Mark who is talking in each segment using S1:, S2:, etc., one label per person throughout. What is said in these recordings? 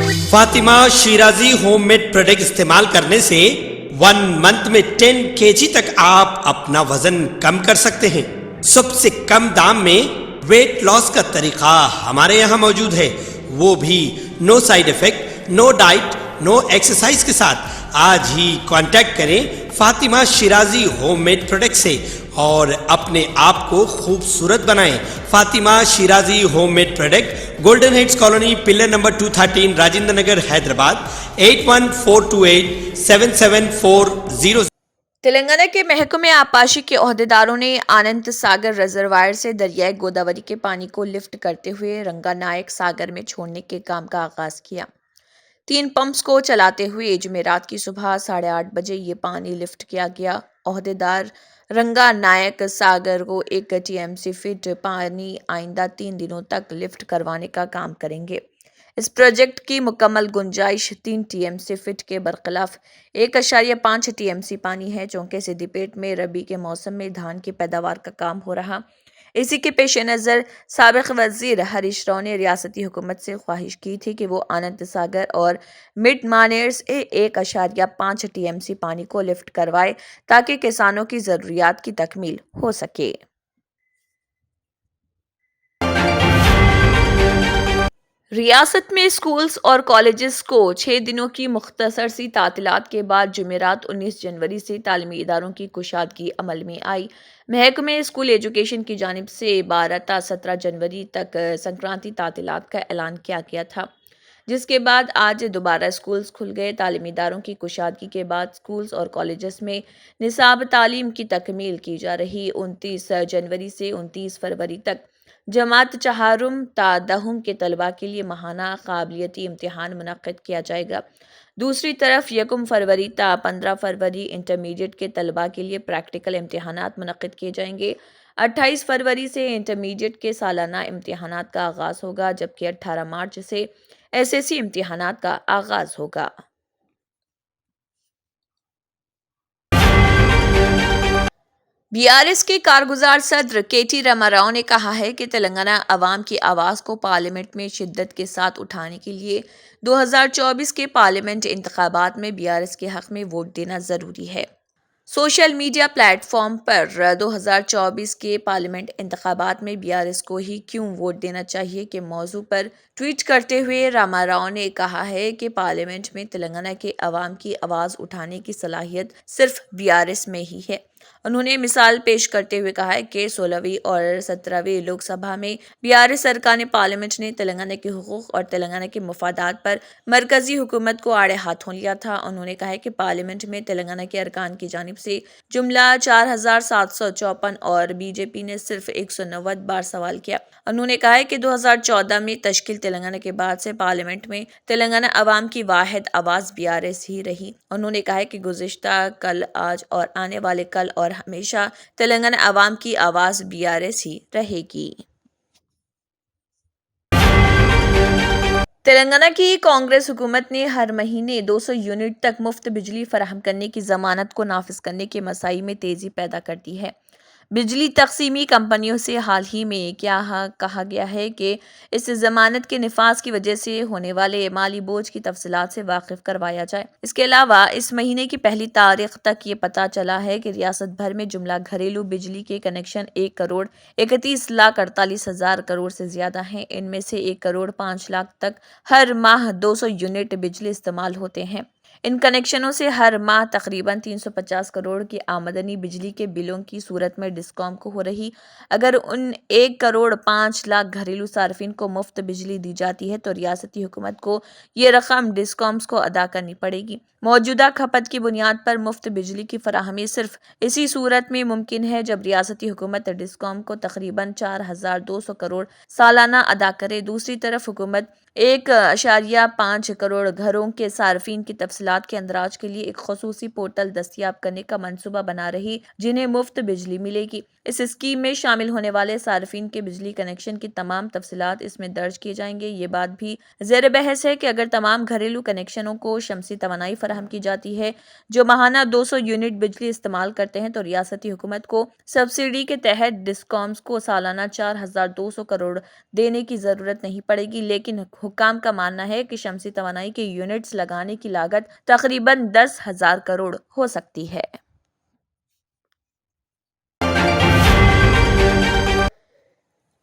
S1: Fatima Shirazi homemade product استعمال کرنے سے 1 منتھ میں 10 kg تک آپ اپنا وزن کم کر سکتے ہیں۔ سب سے کم دام میں ویٹ لاس کا طریقہ ہمارے یہاں موجود ہے، وہ بھی no side effect, no diet, no exercise کے ساتھ۔ آج ہی کانٹیکٹ کریں Fatima Shirazi homemade product سے اور اپنے آپ کو خوبصورت بنائیں۔ Fatima Shirazi homemade product, golden heights colony, pillar number 213، Rajendra Nagar, Hyderabad, 8142877400۔
S2: Telangana کے محکمہ آبپاشی کے عہدیداروں نے آنند ساگر ریزروائر سے دریائے گوداوری کے پانی کو لفٹ کرتے ہوئے رنگا نائک ساگر میں چھوڑنے کے کام کا آغاز کیا۔ 3 پمپس کو چلاتے ہوئے جمعرات کی صبح 8:30 بجے یہ پانی لفٹ کیا گیا۔ عہدیدار رنگا نائک ساگر کو 1 TMC فٹ پانی آئندہ 3 دنوں تک لفٹ کروانے کا کام کریں گے۔ اس پروجیکٹ کی مکمل گنجائش 3 TMC فٹ کے برخلاف 1.5 TMC پانی ہے، چونکہ سدی پیٹ میں ربیع کے موسم میں دھان کی پیداوار کا کام ہو رہا۔ اسی کے پیش نظر سابق وزیر ہریش راؤ نے ریاستی حکومت سے خواہش کی تھی کہ وہ آنند ساگر اور مڈ مانیر سے 1.5 TMC پانی کو لفٹ کروائے تاکہ کسانوں کی ضروریات کی تکمیل ہو سکے۔ ریاست میں اسکولز اور کالجز کو 6 دنوں کی مختصر سی تعطیلات کے بعد جمعرات 19 جنوری سے تعلیمی اداروں کی کشادگی عمل میں آئی۔ محکمہ اسکول ایجوکیشن کی جانب سے 12 تا 17 جنوری تک سنکرانتی تعطیلات کا اعلان کیا گیا تھا، جس کے بعد آج دوبارہ اسکولز کھل گئے۔ تعلیمی اداروں کی کشادگی کے بعد اسکولز اور کالجز میں نصاب تعلیم کی تکمیل کی جا رہی۔ 29 جنوری سے 29 فروری تک جماعت چہارم تا دہم کے طلباء کے لیے ماہانہ قابلیتی امتحان منعقد کیا جائے گا۔ دوسری طرف 1 فروری تا 15 فروری انٹرمیڈیٹ کے طلباء کے لیے پریکٹیکل امتحانات منعقد کیے جائیں گے۔ 28 فروری سے انٹرمیڈیٹ کے سالانہ امتحانات کا آغاز ہوگا، جبکہ 18 مارچ سے SSC امتحانات کا آغاز ہوگا۔ BRS کے کارگزار صدر KT راما راؤ نے کہا ہے کہ تلنگانہ عوام کی آواز کو پارلیمنٹ میں شدت کے ساتھ اٹھانے کے لیے 2024 کے پارلیمنٹ انتخابات میں BRS کے حق میں ووٹ دینا ضروری ہے۔ سوشل میڈیا پلیٹ فارم پر 2024 کے پارلیمنٹ انتخابات میں BRS کو ہی کیوں ووٹ دینا چاہیے کے موضوع پر ٹویٹ کرتے ہوئے راما راؤ نے کہا ہے کہ پارلیمنٹ میں تلنگانہ کے عوام کی آواز اٹھانے کی صلاحیت صرف BRS میں ہی ہے۔ انہوں نے مثال پیش کرتے ہوئے کہا کہ 16ویں اور 17ویں لوک سبھا میں BRS ارکان پارلیمنٹ نے تلنگانہ کے حقوق اور تلنگانہ کے مفادات پر مرکزی حکومت کو آڑے ہاتھوں لیا تھا۔ انہوں نے کہا کہ پارلیمنٹ میں تلنگانہ کے ارکان کی جانب سے جملہ 4754 اور BJP نے صرف 190 بار سوال کیا۔ انہوں نے کہا کہ 2014 میں تشکیل تلنگانہ کے بعد سے پارلیمنٹ میں تلنگانہ عوام کی واحد آواز BRS ہی رہی۔ انہوں نے کہا کہ گزشتہ کل، آج اور آنے والے کل اور ہمیشہ تلنگانہ عوام کی آواز BRS ہی رہے گی۔ تلنگانہ کی کانگریس حکومت نے ہر مہینے 200 یونٹ تک مفت بجلی فراہم کرنے کی ضمانت کو نافذ کرنے کے مساعی میں تیزی پیدا کر دی ہے۔ بجلی تقسیمی کمپنیوں سے حال ہی میں کہا گیا ہے کہ اس ضمانت کے نفاذ کی وجہ سے ہونے والے مالی بوجھ کی تفصیلات سے واقف کروایا جائے۔ اس کے علاوہ اس مہینے کی پہلی تاریخ تک یہ پتہ چلا ہے کہ ریاست بھر میں جملہ گھریلو بجلی کے کنیکشن 1,31,48,000 کروڑ سے زیادہ ہیں۔ ان میں سے 1,05,00,000 تک ہر ماہ 200 یونٹ بجلی استعمال ہوتے ہیں۔ ان کنیکشنوں سے ہر ماہ تقریباً 350 کروڑ کی آمدنی بجلی کے بلوں کی صورت میں ڈسکام کو ہو رہی۔ اگر ان 1,05,00,000 گھریلو صارفین کو مفت بجلی دی جاتی ہے تو ریاستی حکومت کو یہ رقم ڈسکامز کو ادا کرنی پڑے گی۔ موجودہ کھپت کی بنیاد پر مفت بجلی کی فراہمی صرف اسی صورت میں ممکن ہے جب ریاستی حکومت ڈسکام کو تقریباً 4,200 کروڑ سالانہ ادا کرے۔ دوسری طرف حکومت 1.5 کروڑ گھروں کے صارفین کی تفصیلات کے اندراج کے لیے ایک خصوصی پورٹل دستیاب کرنے کا منصوبہ بنا رہی، جنہیں مفت بجلی ملے گی۔ اس اسکیم میں شامل ہونے والے صارفین کے بجلی کنیکشن کی تمام تفصیلات اس میں درج کیے جائیں گے۔ یہ بات بھی زیر بحث ہے کہ اگر تمام گھریلو کنیکشنوں کو شمسی توانائی فراہم کی جاتی ہے جو ماہانہ 200 یونٹ بجلی استعمال کرتے ہیں تو ریاستی حکومت کو سبسڈی کے تحت ڈسکامز کو سالانہ 4,200 کروڑ دینے کی ضرورت نہیں پڑے گی، لیکن حکام کا ماننا ہے کہ شمسی توانائی کے یونٹس لگانے کی لاگت تقریباً 10,000 کروڑ ہو سکتی ہے۔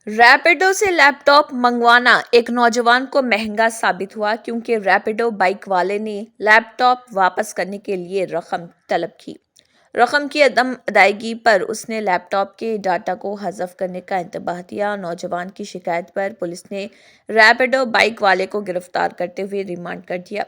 S2: ریپیڈو سے لیپ ٹاپ منگوانا ایک نوجوان کو مہنگا ثابت ہوا کیونکہ ریپیڈو بائک والے نے لیپ ٹاپ واپس کرنے کے لیے رقم طلب کی۔ رقم کی عدم ادائیگی پر اس نے لیپ ٹاپ کے ڈاٹا کو حذف کرنے کا انتباہ دیا۔ نوجوان کی شکایت پر پولیس نے ریپیڈو بائک والے کو گرفتار کرتے ہوئے ریمانڈ کر دیا۔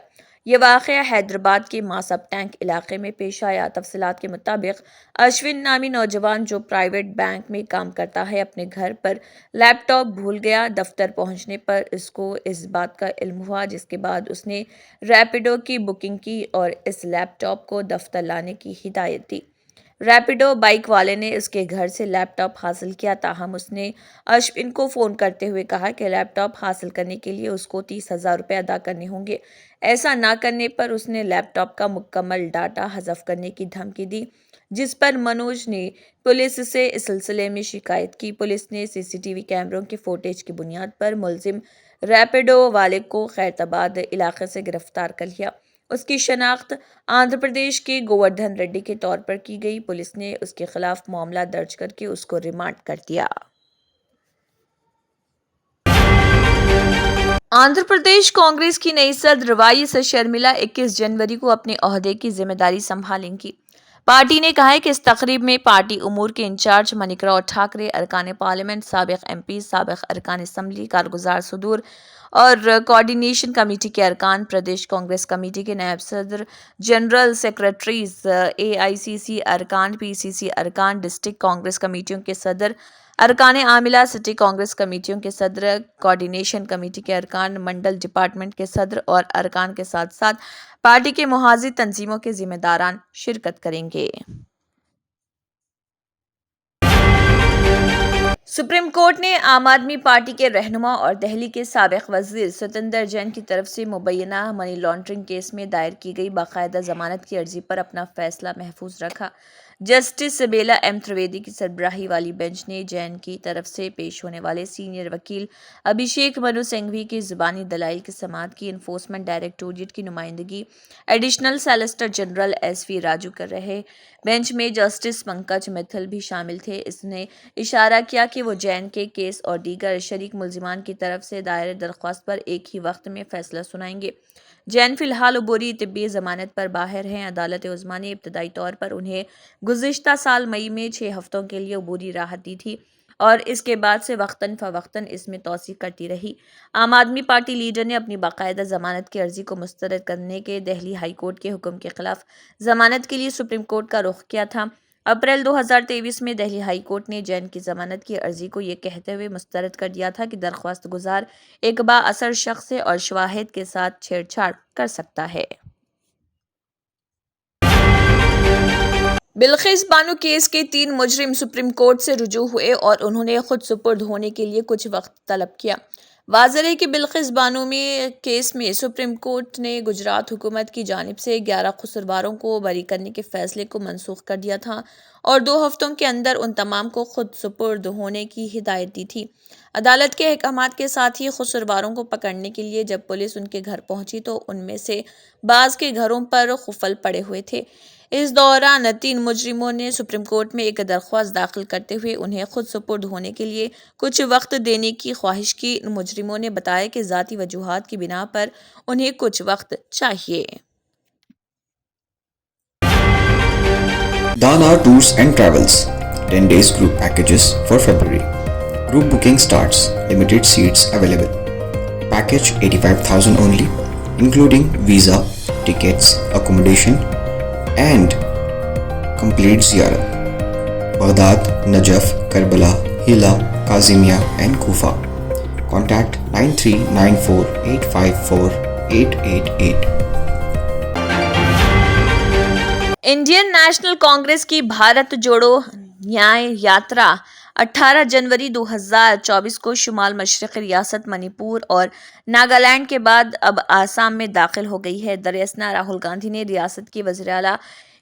S2: یہ واقعہ حیدرآباد کے ماسب ٹینک علاقے میں پیش آیا۔ تفصیلات کے مطابق اشون نامی نوجوان جو پرائیویٹ بینک میں کام کرتا ہے اپنے گھر پر لیپ ٹاپ بھول گیا۔ دفتر پہنچنے پر اس کو اس بات کا علم ہوا، جس کے بعد اس نے ریپیڈو کی بکنگ کی اور اس لیپ ٹاپ کو دفتر لانے کی ہدایت دی۔ ریپیڈو بائک والے نے اس کے گھر سے لیپ ٹاپ حاصل کیا، تاہم اس نے اشون کو فون کرتے ہوئے کہا کہ لیپ ٹاپ حاصل کرنے کے لیے اس کو 30,000 روپے ادا کرنے ہوں گے۔ ایسا نہ کرنے پر اس نے لیپ ٹاپ کا مکمل ڈاٹا حذف کرنے کی دھمکی دی، جس پر منوج نے پولیس سے اس سلسلے میں شکایت کی۔ پولیس نے سی سی ٹی وی کیمروں کے فوٹیج کی بنیاد پر ملزم ریپیڈو والے کو خیرتآباد علاقے سے گرفتار کر لیا۔ اس کی شناخت آندھرا پردیش کے گووردھن ریڈی کے طور پر کی گئی۔ پولیس نے اس کے خلاف معاملہ درج کر کے اس کو ریمانڈ کر دیا۔ آندھرا پردیش کانگریس کی نئی صدر وائی ایس شرمیلا 21 جنوری کو اپنے عہدے کی ذمہ داری سنبھالیں گی۔ پارٹی نے کہا ہے کہ اس تقریب میں پارٹی امور کے انچارج منیکراؤ ٹھاکرے، ارکان پارلیمنٹ، سابق ایم پی، سابق ارکان اسمبلی، کارگزار صدور اور کوآرڈینیشن کمیٹی کے ارکان، پردیش کانگریس کمیٹی کے نائب صدر، جنرل سیکریٹریز، اے آئی سی سی ارکان، پی سی سی ارکان، ڈسٹرکٹ کانگریس کمیٹیوں کے صدر، ارکان عاملہ، سٹی کانگریس کمیٹیوں کے صدر، کوآرڈینیشن کمیٹی کے ارکان، منڈل ڈپارٹمنٹ کے صدر اور ارکان کے ساتھ ساتھ پارٹی کے محاذی تنظیموں کے ذمہ داران شرکت کریں گے۔ سپریم کورٹ نے عام آدمی پارٹی کے رہنما اور دہلی کے سابق وزیر ستیندر جین کی طرف سے مبینہ منی لانڈرنگ کیس میں دائر کی گئی باقاعدہ ضمانت کی عرضی پر اپنا فیصلہ محفوظ رکھا۔ جسٹس بیلا ایم ترویدی کی سربراہی والی بینچ نے جین کی طرف سے پیش ہونے والے سینئر وکیل ابھیشیک منو سنگھوی کی زبانی دلائل کی سماعت کی۔ انفورسمنٹ ڈائریکٹوریٹ کی نمائندگی ایڈیشنل سالیسیٹر جنرل ایس وی راجو کر رہے۔ بینچ میں جسٹس پنکج متل بھی شامل تھے۔ اس نے اشارہ کیا کہ وہ جین کے کیس اور دیگر شریک ملزمان کی طرف سے دائر درخواست پر ایک ہی وقت میں فیصلہ سنائیں گے۔ جین فی الحال عبوری طبی ضمانت پر باہر ہیں۔ عدالت عظمیٰ نے ابتدائی طور پر انہیں گزشتہ سال مئی میں 6 ہفتوں کے لیے عبوری راحت دی تھی اور اس کے بعد سے وقتاً فوقتاً اس میں توسیع کرتی رہی۔ عام آدمی پارٹی لیڈر نے اپنی باقاعدہ ضمانت کی عرضی کو مسترد کرنے کے دہلی ہائی کورٹ کے حکم کے خلاف ضمانت کے لیے سپریم کورٹ کا رخ کیا تھا۔ اپریل 2023 میں دہلی ہائی کورٹ نے جین کی ضمانت کی عرضی کو یہ کہتے ہوئے مسترد کر دیا تھا کہ درخواست گزار ایک بااثر شخص ہے اور شواہد کے ساتھ چھیڑ چھاڑ کر سکتا ہے۔ بلقیس بانو کیس کے 3 مجرم سپریم کورٹ سے رجوع ہوئے اور انہوں نے خود سپرد ہونے کے لیے کچھ وقت طلب کیا۔ واضح ہے کہ بلقیس بانو کیس میں سپریم کورٹ نے گجرات حکومت کی جانب سے 11 قصورواروں کو بری کرنے کے فیصلے کو منسوخ کر دیا تھا اور 2 ہفتوں کے اندر ان تمام کو خود سپرد ہونے کی ہدایت دی تھی۔ عدالت کے احکامات کے ساتھ ہی قصورواروں کو پکڑنے کے لیے جب پولیس ان کے گھر پہنچی تو ان میں سے بعض کے گھروں پر قفل پڑے ہوئے تھے۔ اس دوران 3 مجرموں نے سپریم کورٹ میں ایک درخواست داخل کرتے ہوئے انہیں خود سپرد ہونے کے لیے کچھ وقت دینے کی خواہش کی۔ ان مجرموں نے بتایا کہ ذاتی وجوہات کی بنا پر انہیں کچھ وقت چاہیے۔
S3: Dana Tours and Travels 10 days group packages for February. Group booking starts. Limited seats available. Package 85,000 only, including visa, tickets, accommodation and complete ziyarat. Baghdad, Najaf, Karbala, Hila, Kazimia and Kufa. Contact 9394854888.
S2: Indian national Congress کی بھارت جوڑو نیائے یاترا 18 جنوری 2024 کو شمال مشرقی ریاست منی پور اور ناگالینڈ کے بعد اب آسام میں داخل ہو گئی ہے۔ در اثنا راہل گاندھی نے ریاست کی وزیر اعلیٰ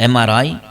S4: MRI,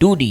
S4: 2D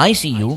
S4: ICU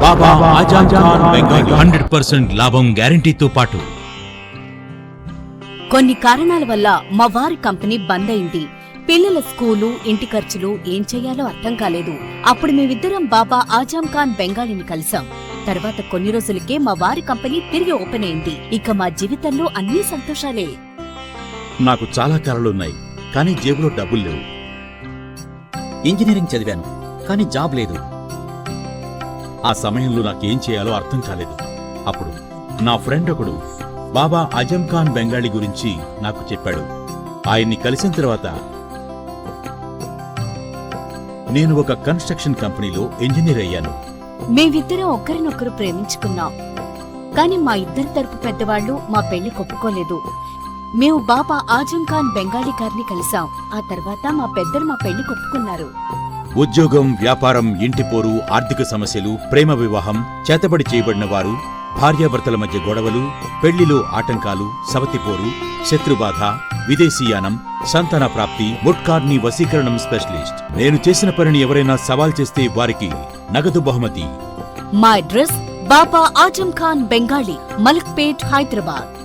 S5: బాబా ఆజాం ఖాన్ బెంగాలీ
S6: 100% లాభం గ్యారంటీతో పాటు
S7: కొన్ని కారణాల వల్ల మా వారి కంపెనీ బంద్ అయింది. పిల్లల స్కూలు, ఇంటి ఖర్చులు ఏం చెయ్యాలో అర్థం కాలేదు. అప్పుడు మేమిద్దరం బాబా ఆజాం ఖాన్ బెంగాలీని కలిసాం. తర్వాత కొన్ని రోజులకే మా వారి కంపెనీ తిరిగి ఓపెన్ అయింది. ఇక మా జీవితంలో అన్నీ సంతోషాలే.
S5: నాకు చాలా కలలున్నాయి, కానీ జేబులో డబ్బులు లేవు.
S8: ఇంజనీరింగ్ చదివాను, కానీ జాబ్ లేదు.
S5: ఆ సమయంలో నాకేం చేయాలో అర్థం కాలేదు. అప్పుడు నా ఫ్రెండ్ ఒకడు బాబా ఆజం ఖాన్ బెంగాలీ గురించి నాకు చెప్పాడు. ఆయన్ని కలిసిన తర్వాత నేను ఒక కన్స్ట్రక్షన్ కంపెనీలో ఇంజనీర్ అయ్యాను.
S7: మేమిద్దరం ఒకరినొకరు ప్రేమించుకున్నాం. కాని మా ఇద్దరి తరపు పెద్దవాళ్లు మా పెళ్లి ఒప్పుకోలేదు. మేము బాబా ఆజం ఖాన్ బెంగాలీ గారిని కలిసాం. ఆ తర్వాత మా పెద్దలు మా పెళ్లి ఒప్పుకున్నారు.
S5: ఉద్యోగం, వ్యాపారం, ఇంటిపోరు, ఆర్థిక సమస్యలు, ప్రేమ వివాహం, చేతబడి చేయబడిన వారు, భార్యాభర్తల మధ్య గొడవలు, పెళ్లిలో ఆటంకాలు, సవతిపోరు, శత్రుబాధ, విదేశీయానం, సంతాన ప్రాప్తి, ముట్కార్ని వశీకరణం స్పెషలిస్ట్. నేను చేసిన పనిని ఎవరైనా సవాల్ చేస్తే వారికి నగదు బహుమతి.
S7: మా అడ్రస్ బాబా ఆజం ఖాన్ బెంగాలీ, మలక్పేట్, హైదరాబాద్.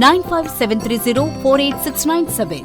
S7: 9573048697।